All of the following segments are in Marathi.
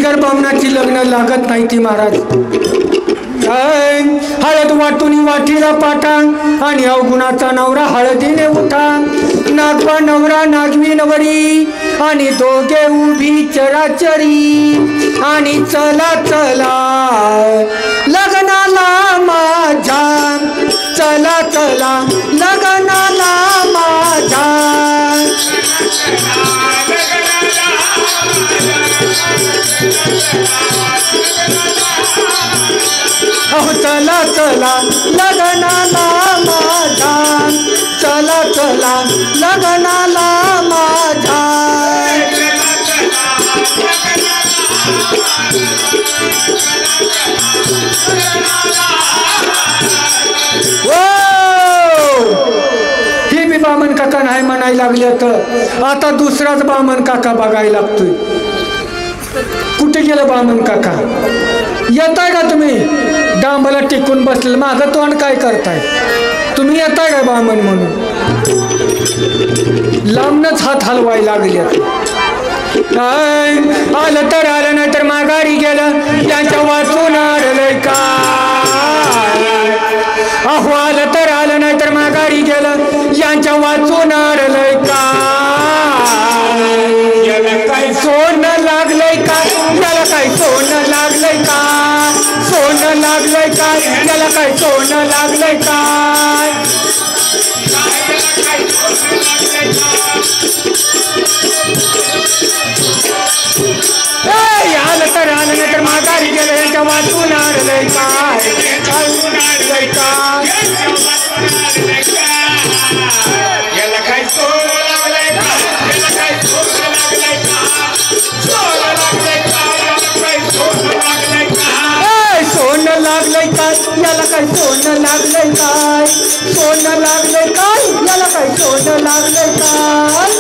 बिगर बामणाची लग्न लागत नाही ती महाराज. हळद वाटून वाटीला पाटा आणि अवगुणाचा नवरा हळदीने उठा. नागवा नवरा नागवी नवरी आणि दोघे उभी चराचरी आणि चला चला लग्नाला माझ्या, चला चला लग्नाला माझ्या. चला चला लग्नाला माझ्या, चला चला लग्नाला माझ्या. ही बी बामण काका नाही म्हणायला लागले तर आता दुसराच बामण काका बघायला लागतोय. कुठे गेलं बामण काका? येताय का तुम्ही? डांबाला टिकून बसले मागं तोंड काय करताय तुम्ही? येताय का बामण म्हणून? लांबनच हात हलवायला लागले. आलं तर आलं नाही तर माघारी गेलं त्यांच्या वाचून आलंय काय. अहो आलं तर आलं नाही तर माघारी गेलं यांच्या वाचून आलंय काय. काय सोनं लागलंय काय याला? काय सोनं लागलंय काय? सोनं लागलंय काय याला? काय सोनं लागलंय काय? आलं तर आलं नाही तर माघारी गेलं यांच्या वाचून आलंय काय. सोनं लागलंय काय याला? काय सोनं लागलंय काय? सोनं लागलंय काय याला? काय सोनं लागलंय काय?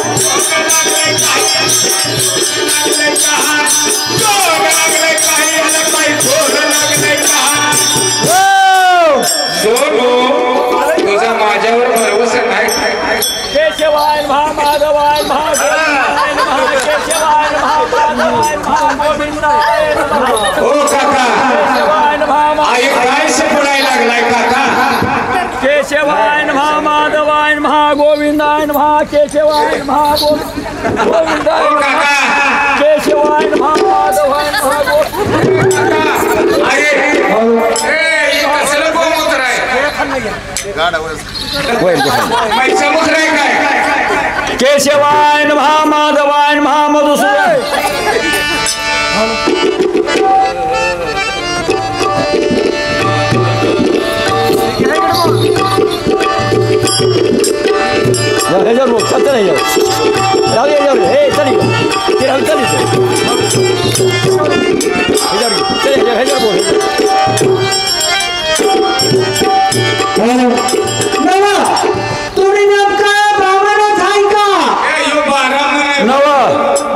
तुझा माझ्यावर भरवसा नाही. केशवाय महामाधवाय महादेवाय केशवाय महामाधवाय महागोविंदाय. हो काका आई काय पडायला लागलाय काका? केशवाय महामाधवाय महागोविंदाय केशवाय महागोविंदाय केशवाय महामाधवाय केशवाय महामाधवाय महामधुसूदन.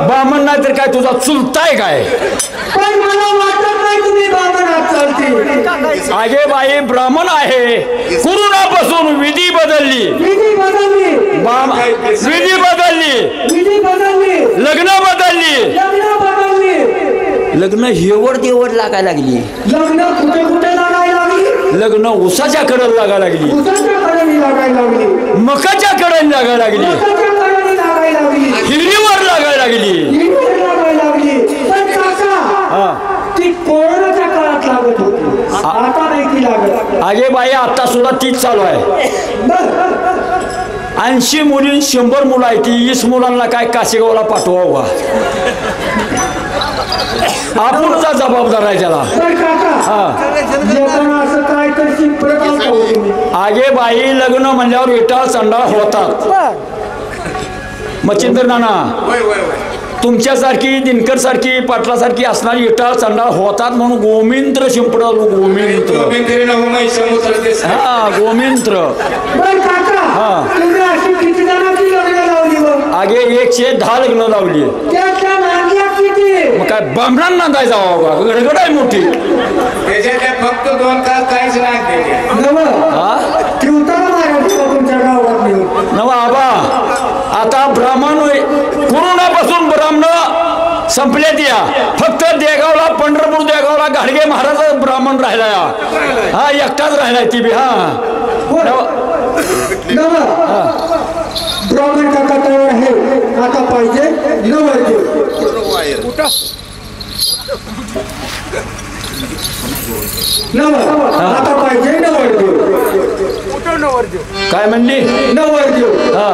बामण नाही तर काय तुझा चुलताय काय? पण मला वाटत नाही तुम्ही बामणात चालते. आगे बाई ब्राह्मण आहे. कुरुणापासून विधी बदलली, विधी बदलली, विधी बदलली, विधी बदलली, लग्न बदलली, लग्न बदलली. लग्न हेवड देवड लागायला लागली. लग्न कुठे कुठे लागायला लागली? लग्न उसाच्या कडेला लागायला लागली, उसाच्या कडेने लागायला लागली, मकाच्या कडेने लागायला लागली, मकाच्या कडेने लागायला लागली, हिरीवर लागायला लागली, हिरीवर लागायला लागली. पण काका ती कोरोनाच्या काळात लागत होती, आता नाही ती लागत. आगे बाई आता सुद्धा तीच चालू आहे. 80 मुली 100 मुलं आहे ती 20 मुलांना काय काशेगावला पाठवा. आपणचा जबाबदार आहे त्याला. आगे बाई लग्न म्हणल्यावर विटाळ चंडाळ होतात. मच्छिंद्र नाना तुमच्यासारखी दिनकर सारखी पाटलासारखी असणारी विटाळ चंडाळ होतात म्हणून गोमिंत्र शिंपडालो. गोमिंत्र हा गोमिंत्र. आगे 110 लग्न लावली. मग काय बामणांना नांदाय जावं का? गडगड आहे मोठी. फक्त 2 तास काहीच नाही. नवा आबा आता ब्राह्मण कोरोनापासून ब्राह्मण संपल्यात या फक्त देगावला पंढरपूर देगावला घाडगे महाराज ब्राह्मण राहिला हा एकटाच राहिलाय ती बी हा ब्राह्मण काका तयार आहे आता पाहिजे नवरदेव आता पाहिजे नवरदेव काय म्हणली नवरदेव हा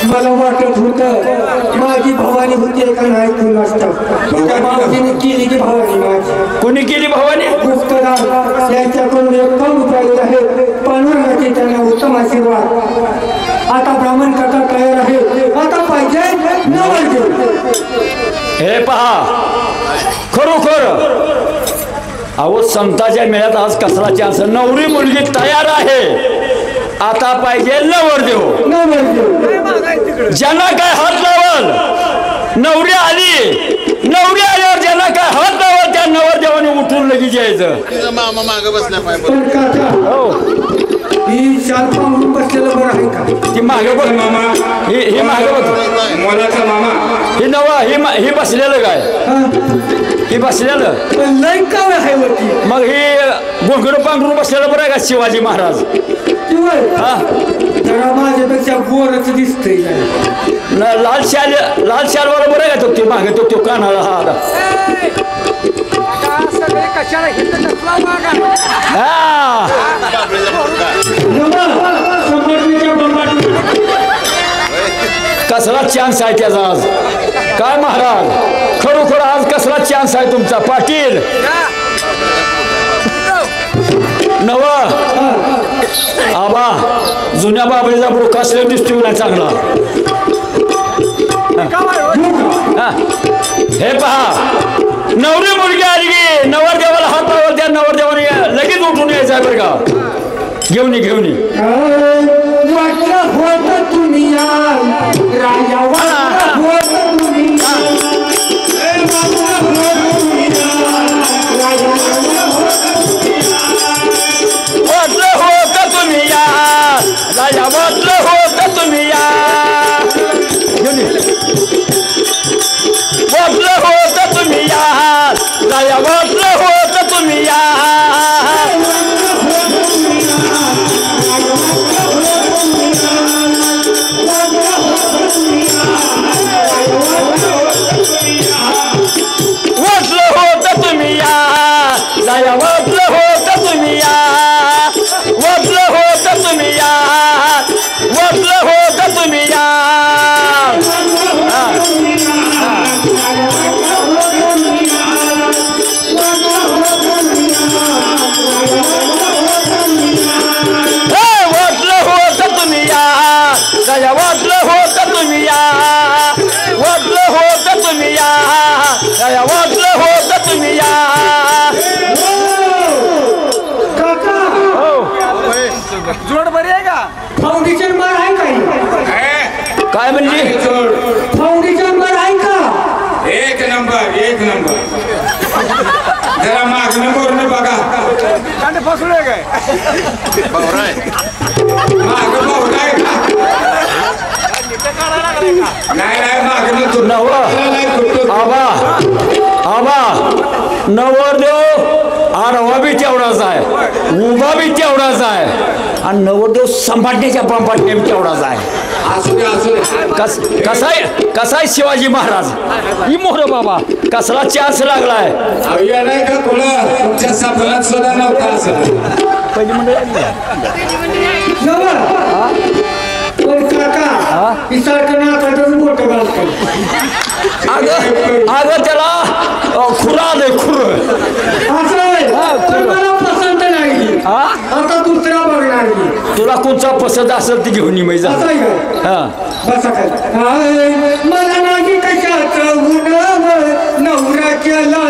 मला वाटत होतं माझी भवानी होती का नाही कुणास मावशीने केली की भवानी माझी कोणी केली भवानी गुप्तदार यांच्याकडून रक्कम उचलली आहे पांडुरंगाचे त्यांना उत्तम आशीर्वाद आता ब्राह्मण काका तयार आहे आता पाहिजे नवरदेव हे पहा खरोखर अहो संताच्या मेळ्यात आज कसला चान्स नवरी मुलगी तयार आहे आता पाहिजे नवरदेव ज्यांना काय हात लावल नवरी आल्यावर ज्यांना काय हात लावल त्या नवरदेवाने उठून लगेच यायचं मामा मागे बसल्या पण काका हो ही शाल पांघरून बसलेलं बरं आहे का ती मागे बघ मामा ही मागे बघ मोलाचा मामा ही नवा ही बसलेलं काय ही बसलेलं पण लय का आहे वरती मग ही घोंगड पांघरून बसलेलं बरं आहे का शिवाजी महाराज हा जरा माझ्यापेक्षा गोरच दिसतंय लाल शालवाला बरं आहे का तो मागे तो कानाला हा कसला चान्स आहे त्याचा आज काय महाराज खरोखर आज कसला चान्स आहे तुमचा पाटील नव आबा जुन्या बाबळीचा बुडका असल्यावर दिसतो नाही चांगला हे पहा नवरी मुलगी आली की नवरदेवाला हात लावल त्या नवरदेवाने लगेच उठून यायचं आहे बरं का घेऊन वाटलं होतं तुम्ही राजा वाटलं तुम्ही राजा वाटलं होतं तुम्ही तुम्ही या वाटलं होतं तुम्ही या वाटलं होतं तुम्ही या जोड बरी आहे का फाउंडेशन बार आहे काय म्हणली फाउंडेशन बार आहे का एक नंबर जरा मागणं बोलणं बघा फसलोय काय मागं बोलताय का नाही मागणं तू नव आबा आबा नवरदेव आडवा बी तेवढाच आहे उभा बी तेवढाच आहे आणि नवरदेव संभाटण्याच्या पंपाटण्या बी तेवढाच आहे असू दे कसा आहे शिवाजी महाराज ही मोर बाबा कसला चान्स लागलाय अवया नाही का तुला तुमच्या सपनात सुद्धा नव्हता असं पहिली मंडळी अगं त्याला खुरा दे खुर पसंत नाही आता दुसरा बघणार तुला कोणचा पसंत असेल ती घेऊन ये मैजा मला नाही कशाच नवरा केला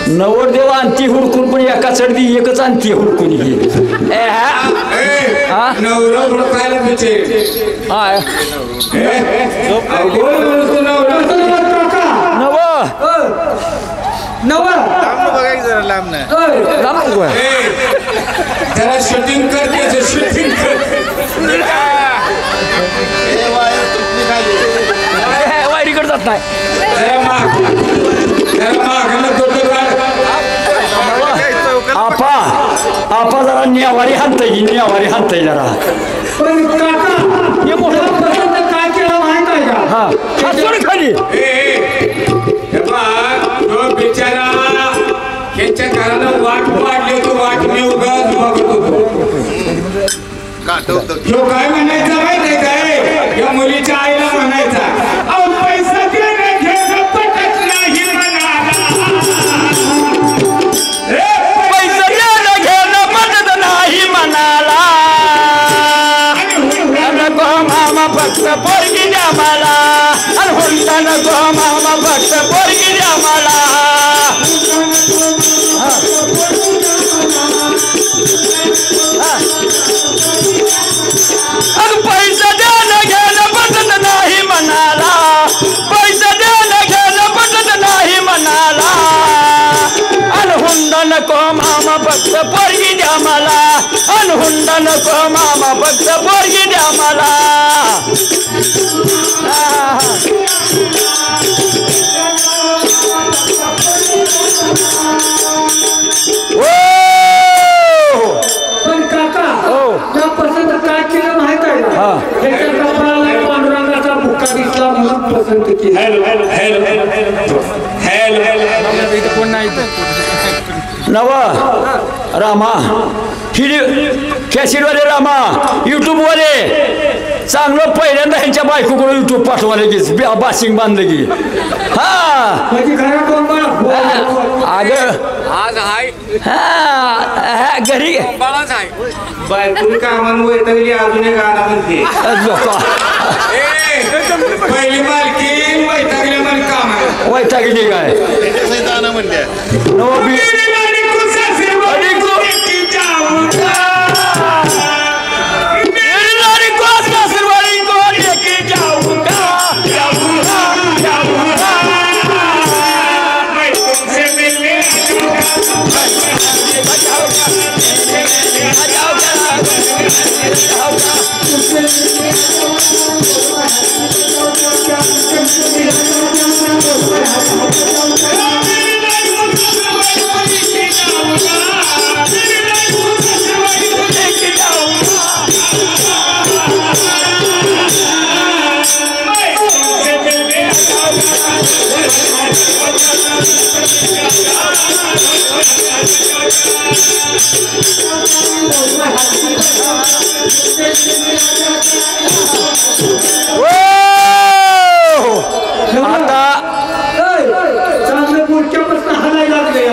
नवरदेव आणती हुडकून पण एका चढती एकच आणती हुडकून नवरा हुडकायला बिचे त्याला शूटिंग करते शूटिंग वायरीकडे जात नाही आपा आपा जरा न्यावारी हाणताय जरा हे मोठं काय केलं माहित आहे का हा खाली बिचारा ह्याच्या घरानं वाट पाडली तू वाट मी उगाच बघत होतो ह्यो काय म्हणायचा माहिती आहे काय या मुलीच्या आईला म्हणायचा अहो पैसा देणं घेणं पटत नाही पैसा देणं घेणं पटत नाही म्हणाला नको मामा फक्त पोरगी द्या मला हुंडा नको मामा फक्त पोरगी द्या मला पैसा देणं घेणं पटत नाही म्हणाला पैसा देणं घेणं पटत नाही म्हणाला हुंडा नको मामा फक्त पोरगी द्या मला हुंडा नको मामा फक्त पोरगी द्या मला पण काका त्या पसंत काय केलं माहित आहे का त्याच्या कपाळाला पांडुरंगाचा भुक्का दिसला म्हणून पसंत केली कोण नाही नवा रामा कॅसेटवाले रामा युट्यूबवाले चांगलं पहिल्यांदा ह्यांच्या बायकोकडून युट्यूब पाठवा लगेच बाशिंग बांधलं की हा अगं आज हाय हा घरी बाळाच आहे बायकोनी कामानं वैतागली अजून एक गाणं म्हणते पहिली मालकी वैतागली म्हण काम वैतागली काय आता चांगलं पुढच्यापासून हाणायला लागले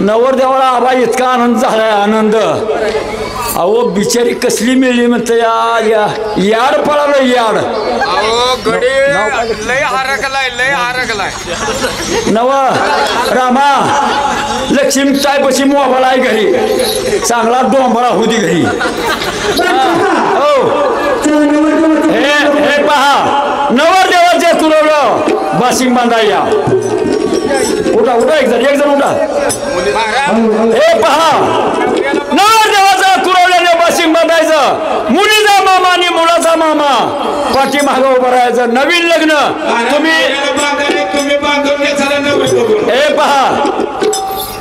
नवरदेवाला आबा इतका आनंद झालाय आनंद. अहो बिचारी कसली मिळली म्हणते याड पळालं याड. लय हरकलाय नव रामा लक्ष्मी ताईपाशी मोबाईल आहे घरी चांगला डोंबळा होती घरी. हो हे पहा नवरदेवाचे कुरवलं बाशिंग बांधाया. उठा एक जण उठा. हे पहा नवरदेवाचं कुरवल्याने बाशिंग बांधायचं. मुलीचा मामा आणि मुलाचा मामा पाठीमागं उभं राहायचं. नवीन लग्न तुम्ही हे पहा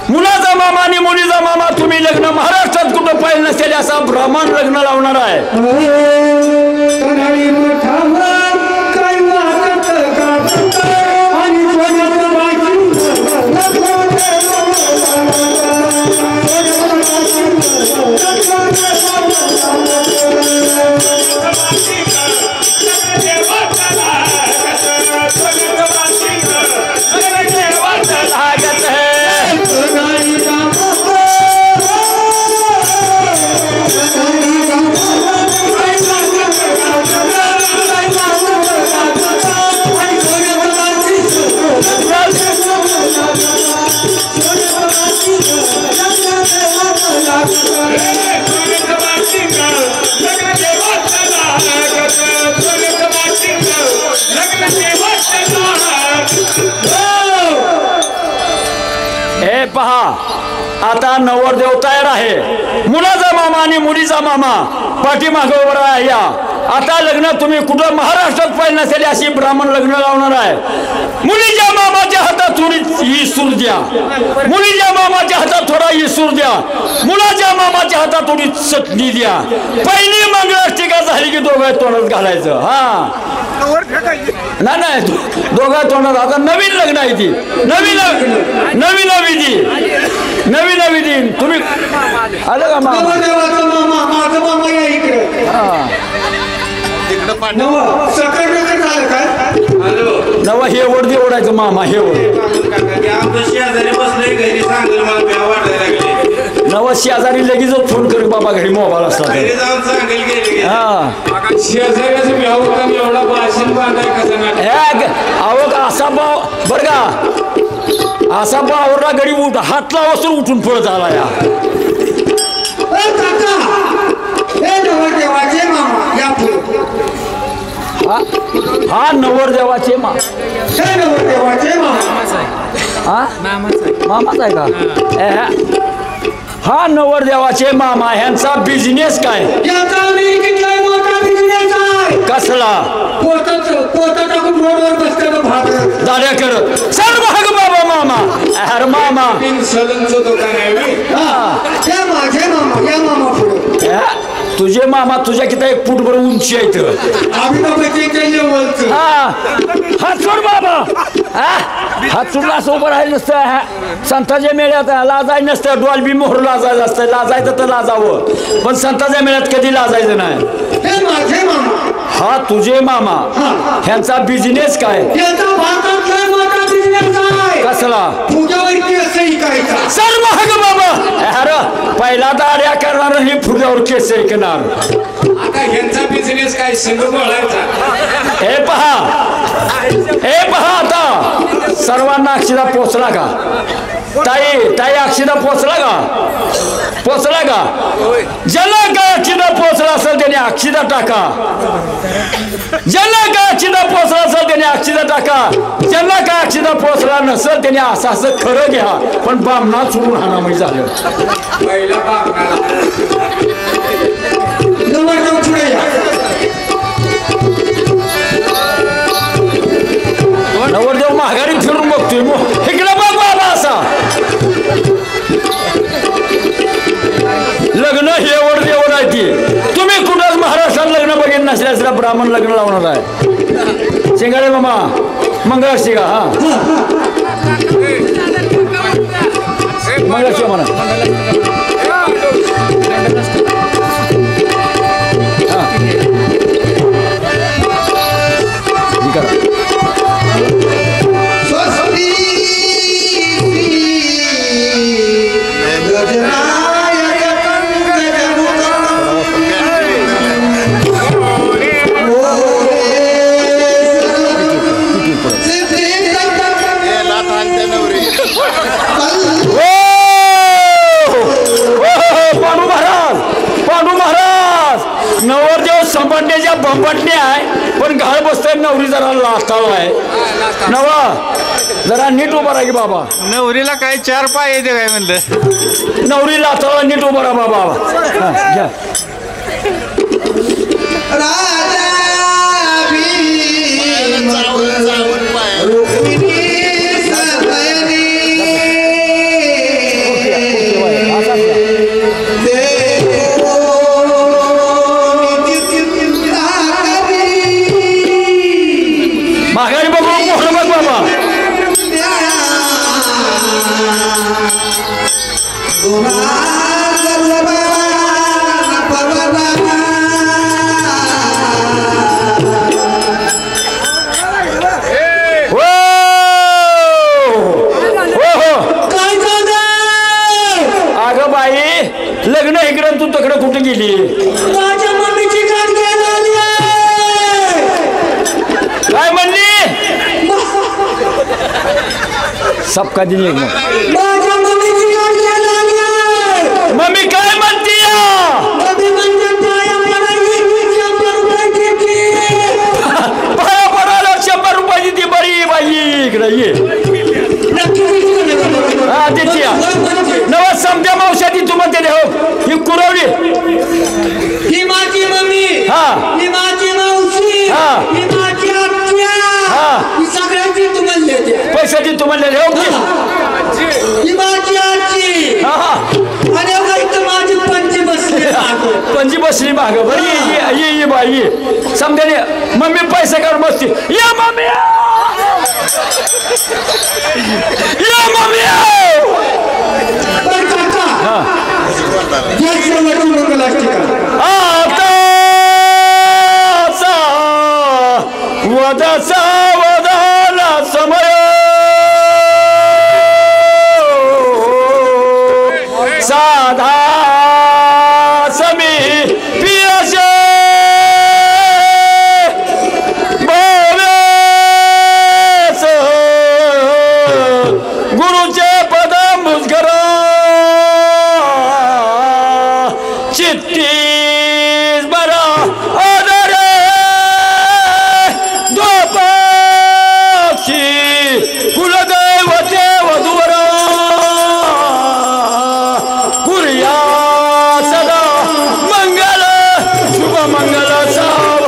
मुलाचा मामा आणि मुलीचा मामा तुम्ही लग्न महाराष्ट्रात कुठं पाहिलं नसेल असा ब्राह्मण लग्न लावणार आहे. हे पहा आता नवरदेव तयार आहे. मुलाचा मामा आणि मुलीचा मामा पाठीमागे उभा आहे. या आता लग्न तुम्ही कुठं महाराष्ट्रात पाहिलं नसेल अशी ब्राह्मण लग्न लावणार आहे. मुलीच्या मामाच्या हातात थोडी इसूर द्या. मुलीच्या मामाच्या हातात थोडा इसूर द्या. मुलाच्या मामाच्या हातात थोडी चटणी द्या. पहिली मंगळाष्टिका झाली की दोघं तोंडात घालायचं. हा नाही दोघा तोंडात. आता नवीन लग्न आहे ती नवी विधी तुम्ही आलं का मामा नवा हे ओढ ओढायचं मामा हे नवा शेजारी लगेच फोन करू बाबा घरी मोबाईल असला अहो असा भाव बर का असा भावरा घडी उठ हातला वसून उठून पळत आला. या हा नवरदेवाचे मामाच आहे का? हा नवरदेवाचे मामा ह्यांचा बिझनेस काय? कसला दाड्या करत सर्व हग बाबा मामा हर मामा तुझे मामा तुझ्या किती एक फूटभर उंची आहेत. हात सोड बाबा हात सोडला असं उभं राहिलं नसतं. संतांच्या मेळ्यात लाजाय नसतं. डॉल्बी मोहर लाजायचं असतं. लाजायचं तर लाजावं पण संतांच्या मेळ्यात कधी लाजायचं नाही. हा तुझे मामा ह्यांचा बिझनेस काय? कसला? सर्व हग बाबा अरे पहिला दाड्या करणार ही फुग्यावर केस ऐकणार. आता ह्यांचा बिझनेस काय संघ बोलायचा. हे पहा आता सर्वांना अक्षिदा पोचला का? ताई अक्षिदा पोचला का? ज्याला काय अक्षिदा पोचला असेल त्याने अक्षिदा टाका. ज्याला काय अक्षिदा पोचला असेल त्याने अक्षिदा टाका. ज्याला काय अक्षिदा पोचला नसेल त्याने असं खरं घ्या पण बामणा सोडून हाणामाई झालं. नवरदेव माघारी फिरून बघतोय इकडे बघ बाबा. असा लग्न हे वरदेवर आहे ती. तुम्ही कुठंच महाराष्ट्रात लग्न बघितलं नसल्यास ब्राह्मण लग्न लावणार आहे. शिंगाडे मामा मंगळाष्टिका. हा मंगळाष्टिका म्हणा. नवरदेव संपटण्याच्या बंपटणे आहे पण घाल बसतोय नवरी जरा लाथाळ आहे नवा जरा नीट उभा राहा की बाबा नवरीला काय 4 पाय येते काय म्हणलं नवरी लाथाळ नीट उभा राहा बाबा घ्या माघारी बघू मोहन बघ बाबा अगं बाई लग्न इकडं तू तिकडं कुठे गेली माझ्या मम्मीची गाठ घ्यायला आली आहे. काय म्हणली सबका दिन एक माझ्या मम्मीची गाठ घ्यायला आली आहे. मम्मी काय म्हणती मम्मी म्हणजे पाया पडायची 100 रुपये घेतली. पाया पडायला 100 रुपयाची ती बरी बाई इकडे ये हा देती नवा समजा मावशाची तू म्हणते हो ही कुरवली ही माझी मम्मी हा ही माझी मावशी हा. ही माझी आत्या हा. ही सगळ्यांची तुम्हाला देते. पैशाची तू म्हणले हो की ही माझी आजी हा हा आणि एवढा इथं माझी पंची बसली मागं. पंजी बसली माग बरी ये बाई ये समजा मम्मी पैसे काढून बसती या मम्मी या मम्मी बरं काका, हा या शेवटची लोकं लागते का? आताचा वदसा वदाला समय साधा समी पियाशे बोलेस गुरुचे पद मुजगर चित्तीस बरा आदरे दोपाक्षी कुलदैवते वधूवरा कुर्या सदा मंगल शुभ मंगल साव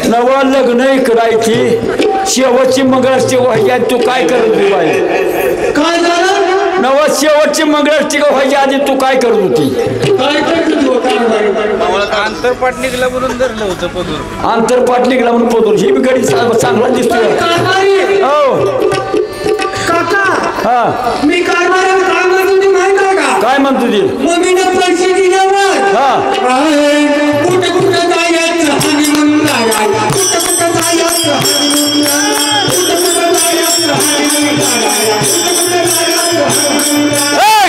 नव लग्न करायची शेवटची मंगळाष्टकी व्हायची आधी तू काय करत होती बाई काय झालं? नव शेवटची मंगळाष्टकी व्हायची आधी तू काय करत होती काय करतो तू? काय अंतरपाट निघला म्हणून धरलं होतं पदूर आंतरपाट निघला म्हणून पोतून ही बी गडी चांगला दिसतोय कारभारी हो काका, हा मी कारभाराला काय म्हणतो ते माहित आहे का? काय म्हणतो ती मम्मीनं पैसे दिल्यावर हा कुठं कुठं जायचं हनीमून जायचं, कुठं कुठं जायचं हनीमून जायचं, कुठं कुठं जायचं हनीमून जायचं, कुठं कुठं जायचं हनीमून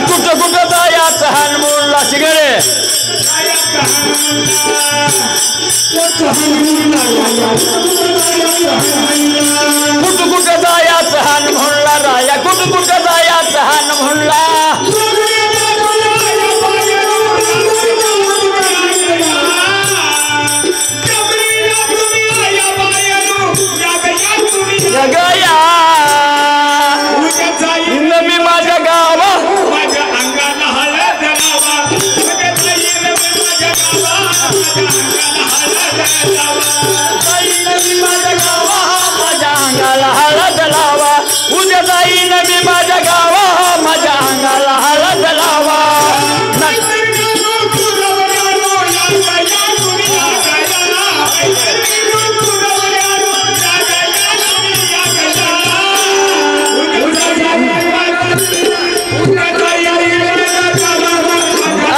कुठं कुठं जायचं हनुमूनला जायचं. शिगडे कुठं कुठं जायचं हनुमूनला राया कुठं कुठं जायचं हनुमूनला जगया मी माझ्या गावा माझ्या अंगाला हळद लावा माझ्या अंगाला हळद लावा उद्या जाईन मी माझ्या गावा माझ्या अंगाला हळद लावा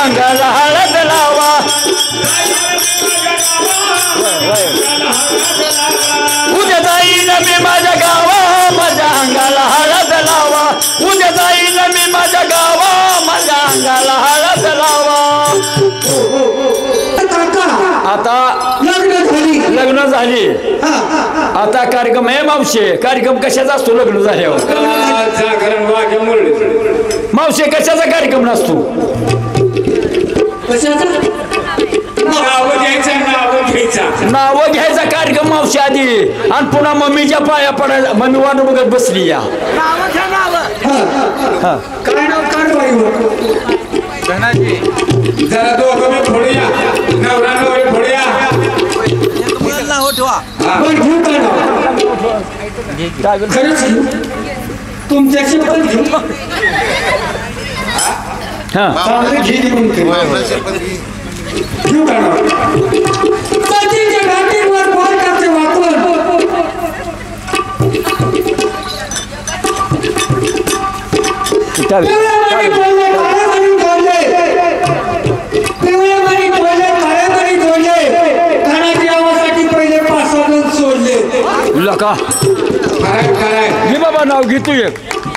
अंगाला हळद लावा उद्या जाईन मी माझ्या गावा माझ्या अंगाला हळद लावा उद्या जाईन मी माझ्या गावा माझ्या अंगाला हळद लावा झाली आता कार्यक्रम आहे मावशे कार्यक्रम कशाचा असतो लग्न झाल्यावर जागरण वाघ्या मुरळी मावशे कशाचा कार्यक्रम नसतो नावं घ्यायचा कार्यक्रम मावशी आधी आणि पुन्हा मम्मीच्या पाया पडायला मम्मी वाट बघत बसली या काय नाव काढ जरा दोघं मी फोडूया नवरा नवरी फोडूया खरंच घेऊ तुमच्याशी पण घेऊ चांगले घे घेऊ का घाटीवर कोण करते वापर लका घे बाबा नाव घे तू एक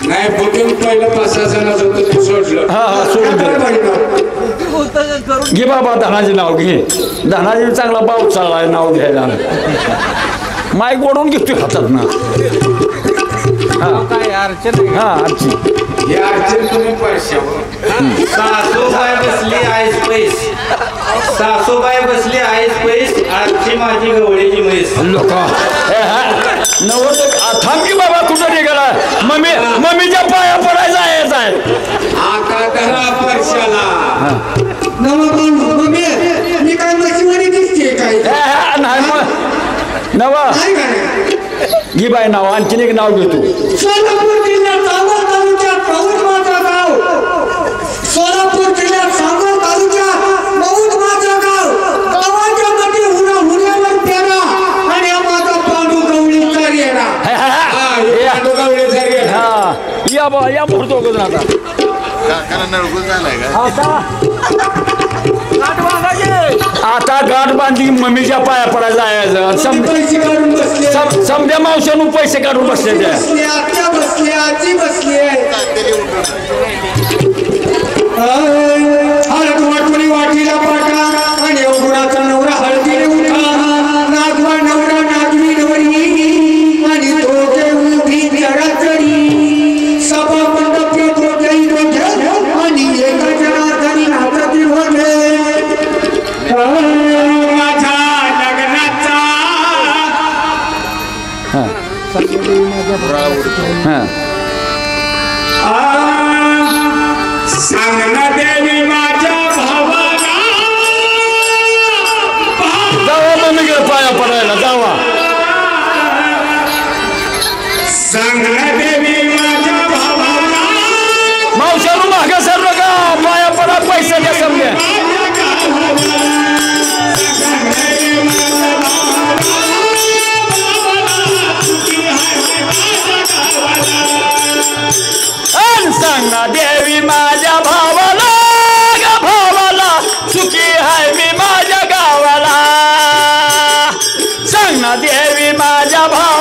नाही बुकिंग पहिलं 5-6 जणांचं होतं ते सोडलं हा हा सोडून दे घे बाबा धनाजी नाव घे धनाजी चांगला भाव चाललाय नाव घ्यायला माईक ओढून घेतोय हातात ना हा आरची हे अर्चन तुम्ही पैशावर सासूबाई बसली आईस पैस सासूबाई बसली आईस पैस आजची माझी गवळीची म्हैस लोक नव्वद थांबी बाबा कुठं निघाला मम्मीच्या पाया पडायचा यायचा आहे आता धरा पैशाला मी काय नशिबाने दिसते काय नाही मग नवा घे बाय नाव आणखीन एक नाव घेतो सोलापूर जिल्ह्यात सांगोल तालुक्यात मौद माझा गाव सोलापूर जिल्ह्यात सांगोल तालुक्यात मौद माझा गाव गावाच्या मध्ये हुण्यावर पेरा आणि हा माझा पांडू गवळीचा रेडा हा या बा या मोडतो गजर आता गाठ बांधली मम्मीच्या पाया पडायला जायचं पैसे काढून बसले समजा मावशानं पैसे काढून बसले त्या आत्या बसली आजी बसली हळद वाटणी वाटीला पाटा आणि अवघुणाचा नवरा हळदीने उठा नागवा नवरा नागवी नवरी आणि दोघे उभी चढाचढी सभा मंडप दोघेही दोघे आणि एका जनार्दनी नाचती होते माझ्या लग्नाचा सांगना देवी माझ्या भावाला जावा मम्मीकडे पाया पडायला जावा सांगना देवी माझ्या भावाला मावशानं मागे सर का पाया पडा पैसे द्या समजा सांगना देवी माझ्या भावाला सुखी आहे मी माझ्या गावाला सांगना देवी माझ्या भाव